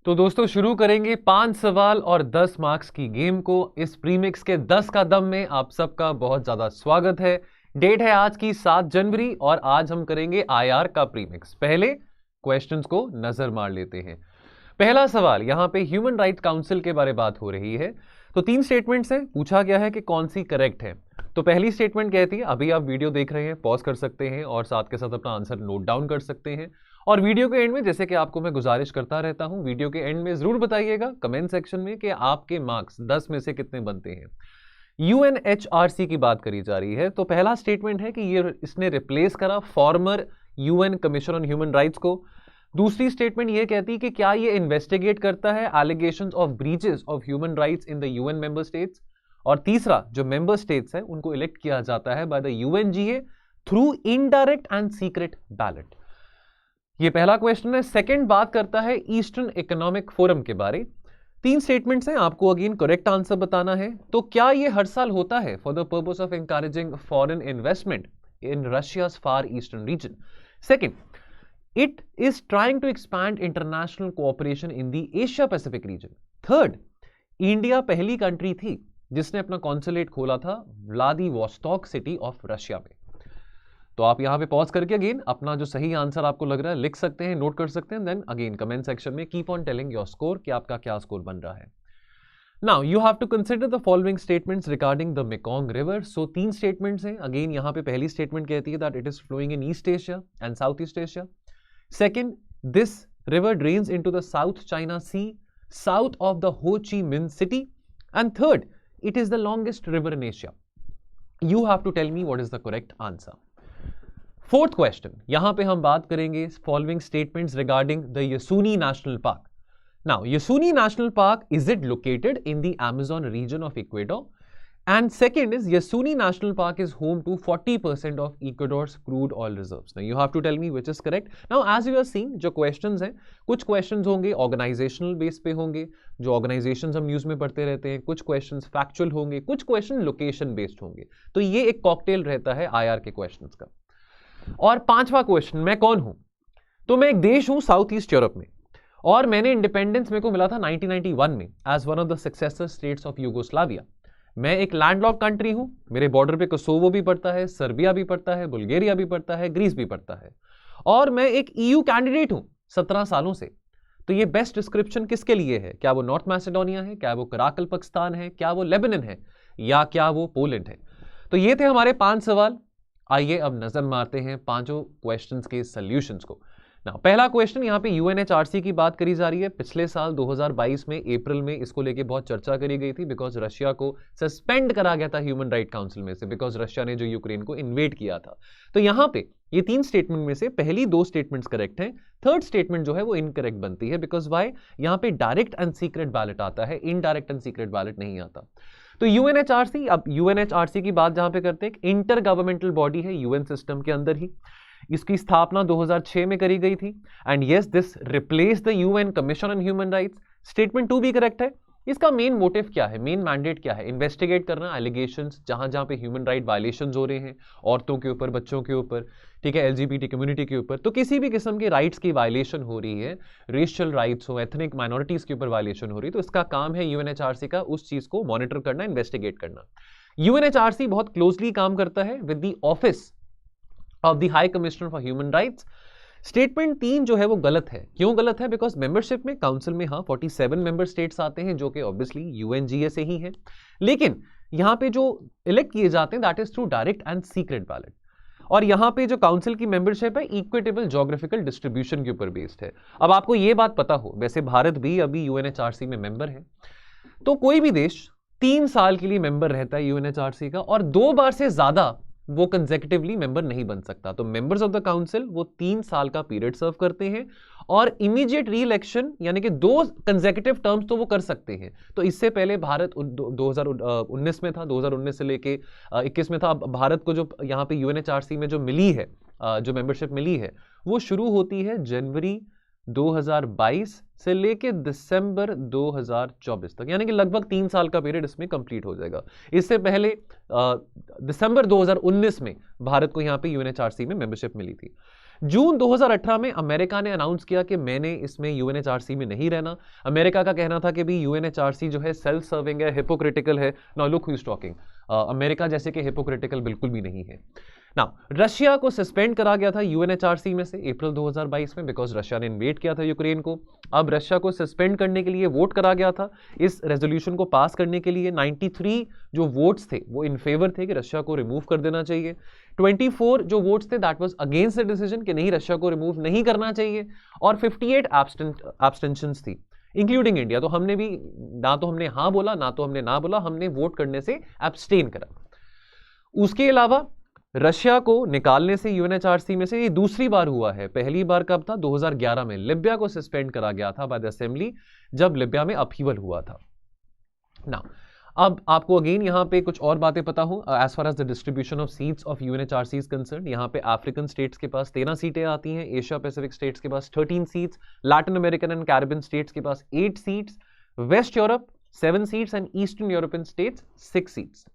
तो दोस्तों शुरू करेंगे 5 सवाल और 10 मार्क्स की गेम को। इस प्रीमिक्स के 10 का दम में आप सबका बहुत ज्यादा स्वागत है। डेट है आज की 7 जनवरी और आज हम करेंगे आईआर का प्रीमिक्स। पहले क्वेश्चंस को नजर मार लेते हैं। पहला सवाल, यहां पे ह्यूमन राइट्स काउंसिल के बारे बात हो रही है। तो 3 स्टेटमेंट्स हैं, पूछा गया है कि कौन सी करेक्ट है। तो पहली स्टेटमेंट कहती है, अभी आप वीडियो देख रहे हैं, पॉज कर सकते हैं और साथ के साथ अपना आंसर नोट डाउन कर सकते हैं। और वीडियो के एंड में, जैसे कि आपको मैं गुजारिश करता रहता हूं, वीडियो के एंड में जरूर बताइएगा कमेंट सेक्शन में कि आपके मार्क्स 10 में से कितने बनते हैं। यूएनएचआरसी की बात करी जा रही है। तो पहला स्टेटमेंट है कि इसने रिप्लेस करा farmer UN commission on human rights को। दूसरी स्टेटमेंट यह कहती है कि क्या ये इन्वेस्टिगेट करता है allegations of breaches of human rights in the UN member states. और तीसरा, जो मेंबर स्टेट्स है उनको इलेक्ट किया जाता है by the UNGA through indirect and secret ballot. ये पहला क्वेश्चन है। सेकंड बात करता है ईस्टर्न इकोनॉमिक फोरम के बारे। 3 स्टेटमेंट्स हैं, आपको अगेन करेक्ट आंसर बताना है। तो क्या ये हर साल होता है for the purpose of encouraging foreign investment in Russia's far eastern region. Second, it is trying to expand international cooperation in the Asia Pacific region. Third, India पहली कंट्री थी जिसने अपना कॉन्सुलेट खोला था व्लादिवोस्टॉक सिटी ऑफ रशिया में। तो आप यहां पे पॉज करके अगेन अपना जो सही आंसर आपको लग रहा है लिख सकते हैं, नोट कर सकते हैं, देन अगेन कमेंट सेक्शन में keep on telling your score कि आपका क्या स्कोर बन रहा है। Now you have to consider the following statements regarding the Mekong river. So 3 statements हैं। अगेन यहां पे पहली स्टेटमेंट कहती है that it is flowing in East Asia and South east Asia. Second, this river drains into the South China Sea south of the Ho Chi Minh City. And third, it is the longest river in Asia. You have to tell me what is the correct answer. Fourth question, यहां पे हम बात करेंगे following statements regarding the Yasuni National Park. Now, Yasuni National Park, is it located in the Amazon region of Ecuador? And second is, Yasuni National Park is home to 40% of Ecuador's crude oil reserves. Now, you have to tell me which is correct. Now, as you are seeing, जो questions हैं, कुछ questions होंगे organizational base पे होंगे, जो organizations हम news में पढ़ते रहते हैं, कुछ questions factual होंगे, कुछ question location based होंगे। तो ये एक cocktail रहता है IR के questions का। और 5वां question, मैं कौन हूं? तो मैं एक देश हूं साउथ ईस्ट यूरोप में, और मैंने इंडिपेंडेंस मेरे को मिला था 1991 में as one of the successor states of Yugoslavia. मैं एक लैंडलॉक कंट्री हूं, मेरे बॉर्डर पे कोसोवो भी पड़ता है, सर्बिया भी पड़ता है, बुल्गारिया भी पड़ता है, ग्रीस भी पड़ता है, और मैं एक ईयू कैंडिडेट हूं 17 सालों से। तो ये बेस्ट डिस्क्रिप्शन किसके लिए है? क्या वो नॉर्थ मैसेडोनिया है, क्या वो कराकल पाकिस्तान है, क्या वो लेबनन है, या क्या वो पोलैंड है? तो ये थे हमारे 5 सवाल। आइए अब नजर मारते हैं पांचों क्वेश्चंस के सॉल्यूशंस को। ना, पहला क्वेश्चन, यहाँ पे यूएनएचआरसी की बात करी जा रही है। पिछले साल 2022 में अप्रैल में इसको लेके बहुत चर्चा करी गई थी बिकॉज रशिया को सस्पेंड करा गया था ह्यूमन राइट काउंसिल में से, बिकॉज रशिया ने जो यूक्रेन को इन्वेड किया था। तो यहाँ पे ये 3 स्टेटमेंट में से पहली 2 स्टेटमेंट्स करेक्ट हैं, थर्ड स्टेटमेंट जो है वो इनकरेक्ट बनती है। Because why? यहाँ पे डायरेक्ट एंड सीक्रेट बैलेट आता है, इनडायरेक्ट एंड सीक्रेट बैलेट नहीं आता। तो यूएनएचआरसी, अब यूएनएचआरसी की बात जहां पे करते हैं, इंटर गवर्नमेंटल बॉडी है यूएन सिस्टम के अंदर ही। इसकी स्थापना 2006 में करी गई थी। And yes, this replace the UN commission on human rights. Statement 2 भी करेक्ट है। इसका मेन मोटिव क्या है, मेन मैंडेट क्या है? इन्वेस्टिगेट करना एलिगेशंस जहां जहां पे ह्यूमन राइट वायलेशंस हो रहे हैं, औरतों के ऊपर, बच्चों के ऊपर, ठीक है, एलजीबीटी कम्युनिटी के ऊपर। तो किसी भी किस्म के राइट्स की वायलेशन हो रही है, रेशियल राइट्स हो, एथनिक माइनॉरिटीज के ऊपर वायलेशन हो रही है, तो इसका काम है यूएनएचआरसी का उस चीज को मॉनिटर करना, इन्वेस्टिगेट करना। यूएनएचआरसी बहुत क्लोजली काम करता है with the office of the high commissioner for human rights. Statement 3 जो है वो गलत है। क्यों गलत है? बिकॉज मेंबरशिप में, काउंसिल में, हाँ 47 मेंबर स्टेट्स आते हैं जो कि ऑब्वियसली यूएनजीए से ही है, लेकिन यहां पे जो इलेक्ट किए जाते हैं that is through direct and secret ballot. और यहां पे जो काउंसिल की मेंबरशिप है इक्विटेबल ज्योग्राफिकल डिस्ट्रीब्यूशन के ऊपर बेस्ड है। अब आपको ये बात पता हो, वैसे भारत भी अभी यूएनएचआरसी में मेंबर है, तो कोई भी देश 3 साल के लिए मेंबर रहता है यूएनएचआरसी का, और 2 बार से ज्यादा वो कंसेक्यूटिवली मेंबर नहीं बन सकता। तो मेंबर्स ऑफ द काउंसिल वो 3 साल का पीरियड सर्व करते हैं, और इमीडिएट री इलेक्शन यानी कि 2 कंसेक्यूटिव टर्म्स तो वो कर सकते हैं। तो इससे पहले भारत 2019 में था, 2019 से लेके 21 में था। भारत को जो यहाँ पे यूएनएचआरसी में जो मिली है, जो मेंबरशिप मिली है, वो शुरू होती है जनवरी 2022 से लेके दिसंबर 2024 तक, यानी कि लगभग 3 साल का पीरियड इसमें कंप्लीट हो जाएगा। इससे पहले दिसंबर 2019 में भारत को यहाँ पे यूएनएचआरसी में मेंबरशिप मिली थी। जून 2018 में अमेरिका ने अनाउंस किया कि मैंने इसमें यूएनएचआरसी में नहीं रहना। अमेरिका का कहना था कि भी यूएनएचआरसी जो है सेल्फ सर्विंग है, हिपोक्रिटिकल है। Now look who is talking, America जैसे कि हिपोक्रिटिकल बिल्कुल भी नहीं है। नाउ रशिया को सस्पेंड करा गया था यूएनएचआरसी में से अप्रैल 2022 में, बिकॉज रशिया ने इन्वेड किया था यूक्रेन को। अब रशिया को सस्पेंड करने के लिए वोट करा गया था। इस रेजोल्यूशन को पास करने के लिए 93 जो वोट्स थे वो इन फेवर थे कि रशिया को रिमूव कर देना चाहिए। 24 जो वोट्स थे that was against the decision कि नहीं, रशिया को रिमूव नहीं करना चाहिए। और 58 एब्सटेंशंस थी इंक्लूडिंग इंडिया। तो हमने भी ना तो हमने हाँ बोला ना तो हमने ना बोला, हमने वोट करने से एब्सटेन करा। उसके अलावा रशिया को निकालने से यूएनएचआरसी में से ये दूसरी बार हुआ है। पहली बार कब था? 2011 में लिबिया को सस्पेंड करा गया था बाय द असेंबली, जब लिबिया में अपहीवल हुआ था। नाउ अब आपको अगेन यहाँ पे कुछ और बातें पता हो as far as the distribution of seats of UNHRC is concern. यहाँ पे अफ्रीकन स्टेट्स के पास 13 सीटें आती हैं, एशिया पैसिफिक स्टेट्स के पास 13 seats, Latin American and Caribbean states के पास 8 seats, west Europe 7 seats and eastern European states 6 seats.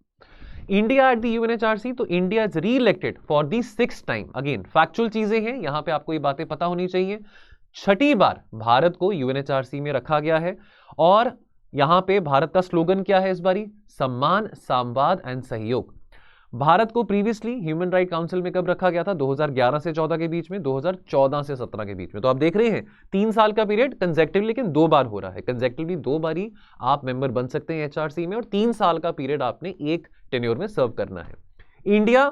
India at the UNHRC, तो India is reelected for the 6th time. Again factual चीजें हैं, यहां पे आपको ये बातें पता होनी चाहिए। 6ठी बार भारत को यूएनएचआरसी में रखा गया है। और यहां पे भारत का स्लोगन क्या है इस बारी? सम्मान, संवाद एंड सहयोग। भारत को प्रीवियसली ह्यूमन राइट काउंसिल में कब रखा गया था? 2011 से 14 के बीच में, 2014 से 17 के बीच में। तो आप देख रहे हैं 3 साल का पीरियड कंसेक्टिवली, लेकिन 2 बार हो रहा है। कंसेक्टिवली 2 बार ही आप मेंबर बन सकते हैं एचआरसी में, और 3 साल का पीरियड आपने एक टेन्योर में सर्व करना है। India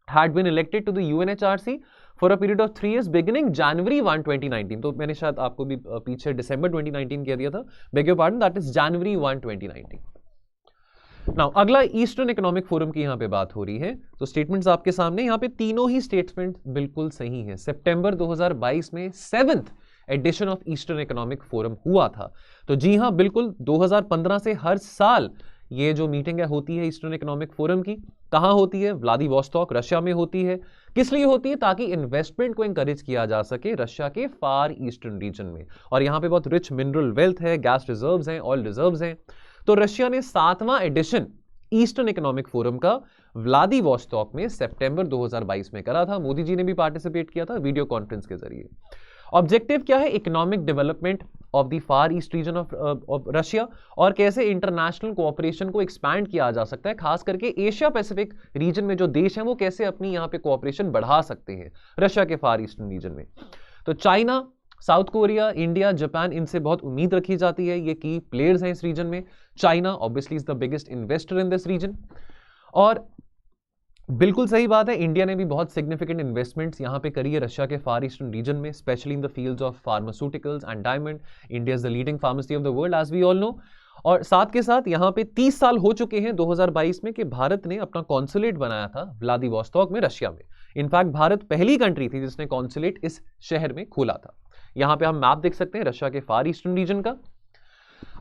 had been elected to the UNHRC for a period of 3 years beginning January 1, 2019। तो मैंने शायद आपको भी पीछे दिसंबर 2019 कह दिया था, bag your pardon, that is January 1, 2019। Now अगला ईस्टर्न इकोनॉमिक फोरम की यहां पे बात हो रही है। तो स्टेटमेंट्स आपके सामने, यहां पे तीनों ही स्टेटमेंट बिल्कुल सही हैं। सितंबर 2022 में 7th edition of Eastern Economic Forum हुआ था। तो जी हां, बिल्कुल 2015 से हर साल ये जो मीटिंग है होती है ईस्टर्न इकोनॉमिक फोरम की। कहां होती है? व्लादिवोस्टॉक रशिया में होती है। किस लिए होती है? ताकि इन्वेस्टमेंट को इंकरेज किया जा सके रशिया के फार ईस्टर्न रीजन में। और यहां पे बहुत रिच मिनरल वेल्थ है, गैस रिजर्व्स हैं, ऑयल रिजर्व्स हैं। तो रशिया ने 7वां एडिशन ईस्टर्न इकोनॉमिक फोरम का व्लादिवोस्टॉक में सितंबर 2022 में करा था। मोदी जी ने भी पार्टिसिपेट किया था वीडियो कॉन्फ्रेंस के जरिए। ऑब्जेक्टिव क्या है? Economic development of the far east region of Russia, और कैसे इंटरनेशनल कोऑपरेशन को एक्सपैंड किया जा सकता है, खास करके एशिया पैसिफिक रीजन में जो देश हैं वो कैसे अपनी यहाँ पे कोऑपरेशन बढ़ा सकते हैं रशिया के फार ईस्टर्न रीजन में। तो China, south Korea, India, Japan, इनसे बहुत उम्मीद रखी जाती है, ये की प्लेयर्स हैं इस रीजन में। China obviously is the biggest investor in this region. और बिल्कुल सही बात है, इंडिया ने भी बहुत सिग्निफिकेंट इन्वेस्टमेंट्स यहां पे करी है रशिया के फार ईस्टर्न रीजन में, specially in the fields of pharmaceuticals and diamond. India is the leading pharmacy of the world as we all know. और साथ के साथ यहां पे 30 साल हो चुके हैं 2022 में कि भारत ने अपना कॉन्सुलेट बनाया था व्लादिवोस्टॉक में रशिया में। इनफैक्ट भारत पहली कंट्री थी जिसने कॉन्सुलेट इस शहर में खोला था। यहां पे हम मैप देख सकते हैं रशिया के फार ईस्टर्न रीजन का।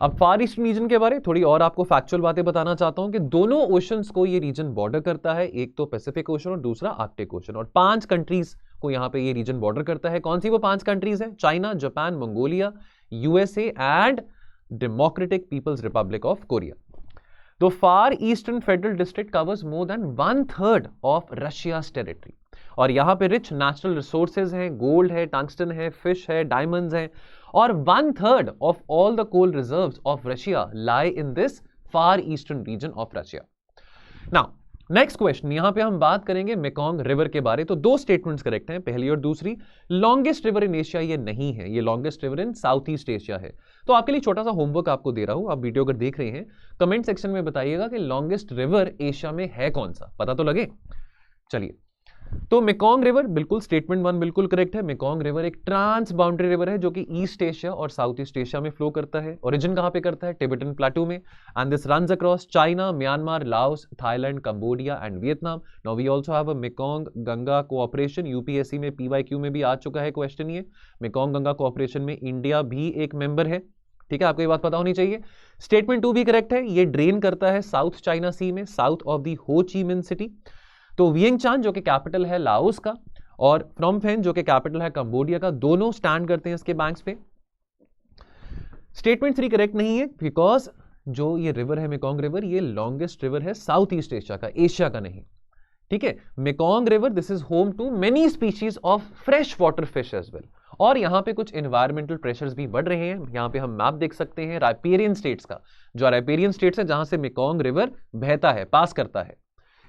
अब फार ईस्टर्न रीजन के बारे थोड़ी और आपको फैक्चुअल बातें बताना चाहता हूं कि दोनों ओशंस को ये रीजन बॉर्डर करता है, एक तो पैसिफिक ओशन और दूसरा आर्कटिक ओशन। और 5 कंट्रीज को यहां पे ये रीजन बॉर्डर करता है। कौन सी वो 5 कंट्रीज हैं? China, Japan, Mongolia, USA and Democratic People's Republic of Korea. तो far eastern federal district covers more than 1/3 of Russia's territory. और यहां पे रिच नेचुरल रिसोर्सेज हैं, गोल्ड है, टंगस्टन है, फिश है, डायमंड्स हैं, और 1/3 of all the coal reserves of Russia lie in this far eastern region of Russia. Now next question, यहां पे हम बात करेंगे मेकोंग रिवर के बारे। तो 2 स्टेटमेंट्स करेक्ट हैं, पहली और दूसरी। लॉन्गेस्ट रिवर इन एशिया ये नहीं है, ये longest river in south east Asia है। तो आपके लिए छोटा सा होमवर्क आपको दे रहा हूं, आप वीडियो अगर देख रहे हैं कमेंट सेक्शन में बताइएगा कि लॉन्गेस्ट रिवर एशिया में है कौन सा, पता तो लगे। चलिए, तो मेकोंग रिवर बिल्कुल स्टेटमेंट 1 बिल्कुल करेक्ट है। मेकोंग रिवर एक ट्रांस बाउंड्री रिवर है जो कि ईस्ट एशिया और साउथ ईस्ट एशिया में फ्लो करता है। ओरिजिन कहां पे करता है? टिबेटन प्लेटू में। And this runs across China, Myanmar, Laos, Thailand, Cambodia and Vietnam. Now we also have a Mekong Ganga cooperation. UPSC में पीवाईक्यू में भी आ चुका है क्वेश्चन ये। मेकोंग गंगा कोऑपरेशन में इंडिया भी एक मेंबर है, ठीक है, आपको ये बात पता होनी चाहिए। स्टेटमेंट 2 भी करेक्ट है, ये ड्रेन करता है साउथ चाइना सी में, south of the Ho Chi Minh City. तो वियंगचान जो कि कैपिटल है लाओस का, और फ्रॉम फेन जो कि कैपिटल है कंबोडिया का, दोनों स्टैंड करते हैं इसके बैंक्स पे। स्टेटमेंट 3 करेक्ट नहीं है, बिकॉज जो ये रिवर है मेकोंग रिवर, ये लॉन्गेस्ट रिवर है साउथ ईस्ट एशिया का, एशिया का नहीं। ठीक है, Mekong river this is home to many species of fresh water fish as well. और यहाँ पे कुछ एनवायरमेंटल प्रेशर्स भी बढ़ रहे हैं। यहाँ पे हम मैप देख सकते हैं राइपेरियन स्टेट्स का, जो राइपेरियन स्टेट्स है जहां से मेकोंग रिवर बहता है, पास करता है।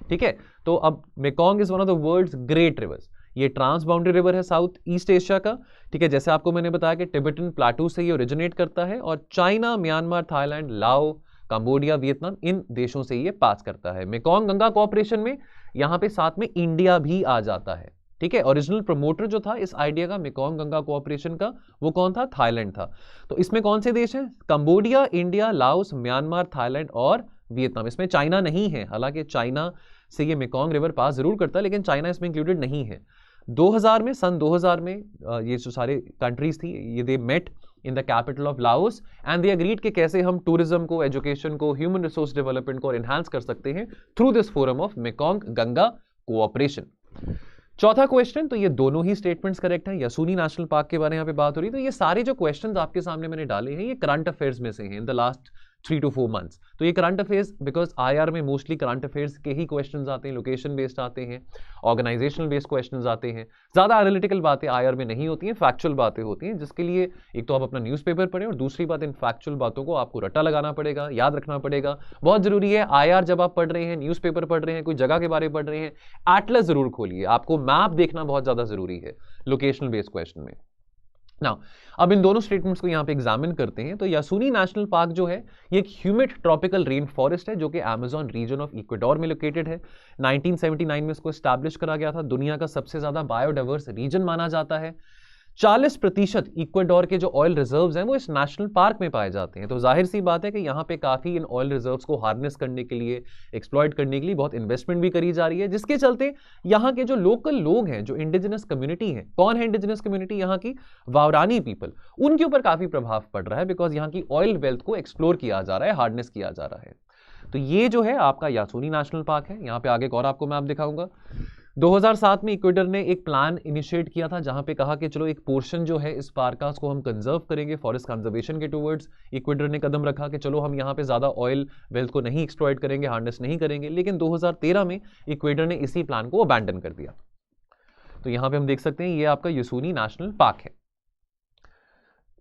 ठीक है, तो अब Mekong is one of the world's great rivers. ये ट्रांस बाउंड्री रिवर है साउथ ईस्ट एशिया का। ठीक है, जैसे आपको मैंने बताया कि टिबेटन प्लाटू से ये ओरिजिनेट करता है और चाइना, म्यांमार, थाईलैंड, लाओ, कंबोडिया, वियतनाम, इन देशों से ये पास करता है। मेकोंग गंगा कोऑपरेशन में यहां पे साथ में इंडिया भी आ जाता है। ठीक है, ओरिजिनल प्रमोटर जो था इस आइडिया का मेकोंग गंगा कोऑपरेशन का, वो कौन था? थाईलैंड था। तो इसमें कौन से देश हैं? Cambodia, India, Laos, Myanmar, Thailand और वियतनाम। इसमें चाइना नहीं है, हालांकि चाइना से ये मेकोंग रिवर पास जरूर करता है, लेकिन चाइना इसमें इंक्लूडेड नहीं है। 2000 में, सन 2000 में ये जो सारे कंट्रीज थी, ये they met in the capital of Laos and they agreed कि कैसे हम टूरिज्म को, एजुकेशन को, ह्यूमन रिसोर्स डेवलपमेंट को एनहांस कर सकते हैं through this forum of Mekong Ganga cooperation. चौथा क्वेश्चन, तो ये दोनों ही स्टेटमेंट्स करेक्ट हैं। यसुनी नेशनल पार्क के बारे में यहाँ पे बात हो रही है। तो ये सारे जो क्वेश्चंस आपके सामने मैंने डाले हैं, ये करंट अफेयर्स में से हैं in the last 3 to 4 months। तो ये करंट अफेयर्स, बिकॉज आईआर में मोस्टली करंट अफेयर्स के ही क्वेश्चंस आते हैं, लोकेशन बेस्ड आते हैं, ऑर्गेनाइजेशनल बेस्ड क्वेश्चंस आते हैं। ज्यादा एनालिटिकल बातें आईआर में नहीं होती हैं, फैक्चुअल बातें होती हैं, जिसके लिए एक तो आप अपना न्यूज़पेपर पढ़ें और दूसरी बात, इन फैक्चुअल बातों को आपको रट्टा लगाना पड़ेगा, याद रखना पड़ेगा। बहुत जरूरी है, आईआर जब आप पढ़ रहे हैं, न्यूज़पेपर पढ़ रहे हैं, कोई जगह के बारे में पढ़ रहे हैं, एटलस जरूर खोलिए। आपको मैप देखना बहुत ज्यादा जरूरी है लोकेशनल बेस्ड क्वेश्चन में। Now, अब इन दोनों स्टेटमेंट्स को यहां पे एग्जामिन करते हैं। तो यासुनी नेशनल पार्क जो है, ये एक ह्यूमिड ट्रॉपिकल रेन फॉरेस्ट है जो कि अमेज़न रीजन ऑफ इक्वेडोर में लोकेटेड है। 1979 में इसको एस्टैब्लिश करा गया था। दुनिया का सबसे ज्यादा बायोडाइवर्स रीजन माना जाता है। 40% इक्वेडोर के जो ऑयल रिजर्व्स हैं वो इस नेशनल पार्क में पाए जाते हैं। तो जाहिर सी बात है कि यहाँ पे काफी इन ऑयल रिजर्व्स को हार्नेस करने के लिए, एक्सप्लॉइट करने के लिए बहुत इन्वेस्टमेंट भी करी जा रही है, जिसके चलते यहाँ के जो लोकल लोग हैं, जो इंडिजिनस कम्युनिटी है, कौन है इंडिजिनस कम्युनिटी? यहाँ की वावरानी पीपल, उनके ऊपर काफी प्रभाव पड़ रहा है, बिकॉज यहाँ की ऑयल वेल्थ को एक्सप्लोर किया जा रहा है, हार्नेस किया जा रहा है। तो ये जो है आपका यासुनी नेशनल पार्क है। यहाँ पे आगे एक और आपको मैप दिखाऊंगा। 2007 में इक्वेडर ने एक प्लान इनिशिएट किया था, जहां पे कहा कि चलो एक पोर्शन जो है इस पार्क का, उसको हम कंजर्व करेंगे, फॉरेस्ट कंजर्वेशन के टुवर्ड्स इक्वेडर ने कदम रखा कि चलो हम यहाँ पे ज्यादा ऑयल वेल्थ को नहीं एक्सप्लॉइट करेंगे, हार्नेस नहीं करेंगे। लेकिन 2013 में इक्वेडर ने इसी प्लान को अबैंडन कर दिया। तो यहाँ पे हम देख सकते हैं ये आपका यासुनी नेशनल पार्क है।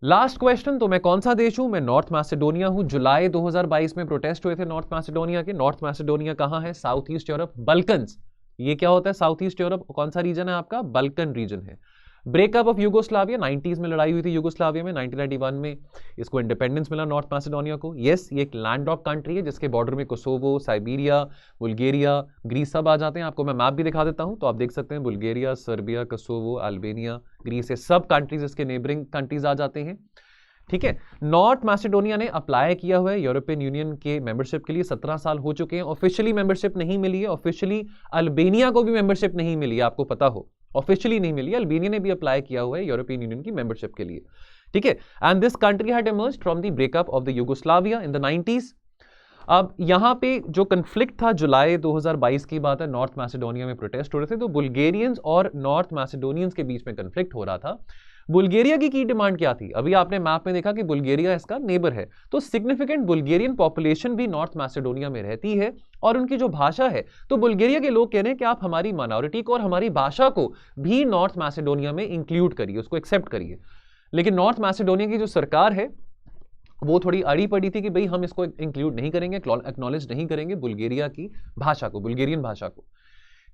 लास्ट क्वेश्चन, तो मैं कौन सा देश हूं? मैं नॉर्थ मैसेडोनिया हूं। जुलाई 2022 में प्रोटेस्ट हुए थे नॉर्थ मैसेडोनिया के। नॉर्थ मैसेडोनिया कहां है? South east Europe, Balkans. ये क्या होता है साउथ ईस्ट यूरोप? कौन सा रीजन है आपका? बल्कन रीजन है। ब्रेकअप ऑफ यूगोस्लाविया, 90s में लड़ाई हुई थी यूगोस्लाविया में। 1991 में इसको इंडिपेंडेंस मिला नॉर्थ मैसेडोनिया को। यस, ये एक लैंडलॉक कंट्री है जिसके बॉर्डर में कोसोवो, साइबेरिया, बुल्गारिया, ग्रीस सब आ जाते हैं। आपको मैं मैप भी दिखा देता हूं, तो आप देख सकते हैं Bulgaria, Serbia, Kosovo, Albania, Greece, ये सब कंट्रीज इसके नेबरिंग कंट्रीज आ जाते हैं। ठीक है, नॉर्थ मैसेडोनिया ने अप्लाई किया हुआ है यूरोपियन यूनियन के मेंबरशिप के लिए। 17 साल हो चुके हैं। ऑफिशियली मेंबरशिप नहीं मिली है। ऑफिशियली अल्बानिया को भी मेंबरशिप नहीं मिली है, आपको पता हो, ऑफिशियली नहीं मिली है। अल्बानिया ने भी अप्लाई किया हुआ है यूरोपियन यूनियन की मेंबरशिप के लिए। ठीक है, and this country had emerged from the breakup of the Yugoslavia in the 90s। अब यहां पे जो कंफ्लिक्ट था, जुलाई 2022 की बात है, नॉर्थ मैसेडोनिया में प्रोटेस्ट हो रहे थे, तो बुल्गारियंस और नॉर्थ मैसेडोनियंस के बीच में कंफ्लिक्ट हो रहा था। बुल्गारिया की डिमांड क्या थी? अभी आपने मैप में देखा कि बुल्गारिया इसका नेबर है, तो सिग्निफिकेंट बुल्गारियन पॉपुलेशन भी नॉर्थ मैसेडोनिया में रहती है और उनकी जो भाषा है, तो बुल्गारिया के लोग कह रहे हैं कि आप हमारी माइनॉरिटी को और हमारी भाषा को भी नॉर्थ मैसेडोनिया में इंक्लूड करिए, उसको एक्सेप्ट करिए। लेकिन नॉर्थ मैसेडोनिया की जो सरकार है वो थोड़ी अड़ी पड़ी थी कि भाई हम इसको इंक्लूड नहीं करेंगे, एक्नॉलेज नहीं करेंगे बुल्गारिया की भाषा को, बुल्गारियन भाषा को।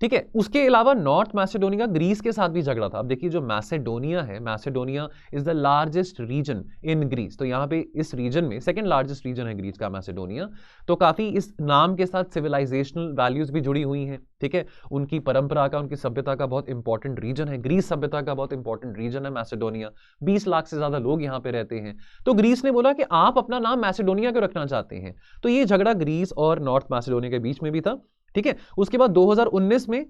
ठीक है, उसके अलावा नॉर्थ मैसेडोनिया ग्रीस के साथ भी झगड़ा था। अब देखिए जो मैसेडोनिया है, Macedonia is the largest region in Greece. तो यहाँ पे इस रीजन में सेकंड लार्जेस्ट रीजन है ग्रीस का, मैसेडोनिया। तो काफी इस नाम के साथ सिविलाइजेशनल वैल्यूज भी जुड़ी हुई हैं। ठीक है, उनकी परंपरा का, उनकी सभ्यता का बहुत इंपॉर्टेंट रीजन है। ग्रीस सभ्यता का बहुत इंपॉर्टेंट रीजन है मैसेडोनिया। 20 लाख से ज्यादा लोग यहाँ पे रहते हैं। तो ग्रीस ने बोला कि आप अपना नाम मैसेडोनिया क्यों रखना चाहते हैं। तो ये झगड़ा ग्रीस और नॉर्थ मैसेडोनिया के बीच में भी था। ठीक है, उसके बाद 2019 में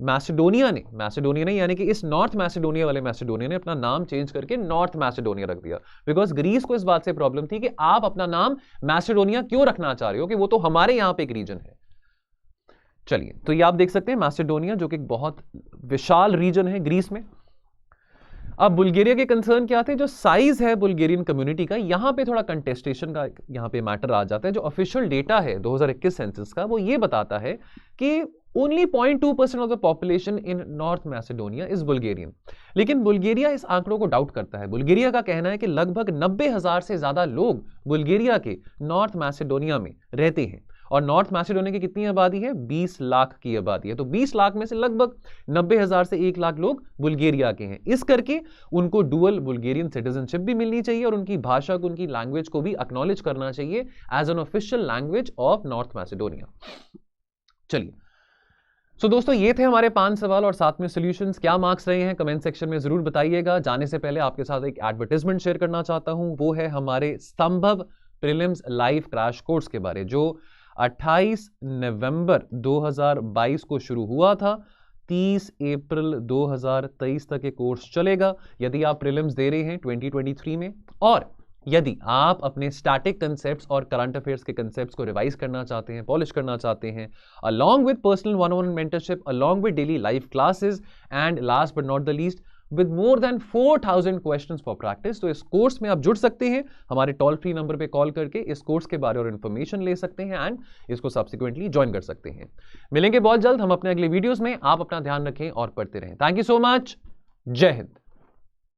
मैसेडोनिया ने यानी कि इस नॉर्थ मैसेडोनिया वाले मैसेडोनिया ने अपना नाम चेंज करके नॉर्थ मैसेडोनिया रख दिया, बिकॉज ग्रीस को इस बात से प्रॉब्लम थी कि आप अपना नाम मैसेडोनिया क्यों रखना चाह रहे हो, कि वो तो हमारे यहां पे एक रीजन है। चलिए, तो ये आप देख सकते हैं मैसेडोनिया जो कि एक बहुत विशाल रीजन है ग्रीस में। अब बुल्गारिया के कंसर्न क्या थे? जो साइज है बुल्गारियन कम्युनिटी का, यहां पे थोड़ा कंटेस्टेशन का यहां पे मैटर आ जाता है। जो ऑफिशियल डेटा है 2021 सेंसस का, वो ये बताता है कि only 0.2% of the population in North Macedonia is Bulgarian. लेकिन बुल्गारिया इस आंकड़ों को डाउट करता है। बुल्गारिया का कहना है कि लगभग 90,000 से ज्यादा लोग बुल्गारिया के नॉर्थ मैसेडोनिया में रहते हैं। और नॉर्थ मैसेडोनिया की कितनी आबादी है? 20 लाख की आबादी है। तो 20 लाख में से लगभग 90,000 से 1 लाख लोग बुल्गारिया के हैं। इस करके उनको डुअल बुल्गारियन सिटीजनशिप भी मिलनी चाहिए और उनकी भाषा को, उनकी लैंग्वेज को भी एक्नॉलेज करना चाहिए as an official language of North Macedonia. चलिए, सो दोस्तों, ये थे हमारे 5 सवाल और साथ में सॉल्यूशंस। क्या मार्क्स रहे हैं कमेंट सेक्शन में जरूर बताइएगा। जाने से पहले आपके साथ एक एडवर्टाइजमेंट शेयर करना चाहता हूं, वो है हमारे संभव प्रीलिम्स लाइव क्रैश कोर्स के बारे, जो 28 नवंबर 2022 को शुरू हुआ था। 30 अप्रैल 2023 तक ये कोर्स चलेगा। यदि आप प्रीलिम्स दे रहे हैं 2023 में, और यदि आप अपने स्टैटिक कंसेप्ट्स और करंट अफेयर्स के कंसेप्ट्स को रिवाइज करना चाहते हैं, पॉलिश करना चाहते हैं, along with personal one-on-one mentorship, along with daily live classes, and last but not the least, with more than 4,000 questions for practice, तो इस कोर्स में आप जुड़ सकते हैं। हमारे टोल फ्री नंबर पे कॉल करके इस कोर्स के बारे और इन्फॉर्मेशन ले सकते हैं एंड इसको सब्सिक्वेंटली ज्वाइन कर सकते हैं। मिलेंगे बहुत जल्द हम अपने अगले वीडियोस में। आप अपना ध्यान रखें और पढ़ते रहें। Thank you so much. जय हिंद।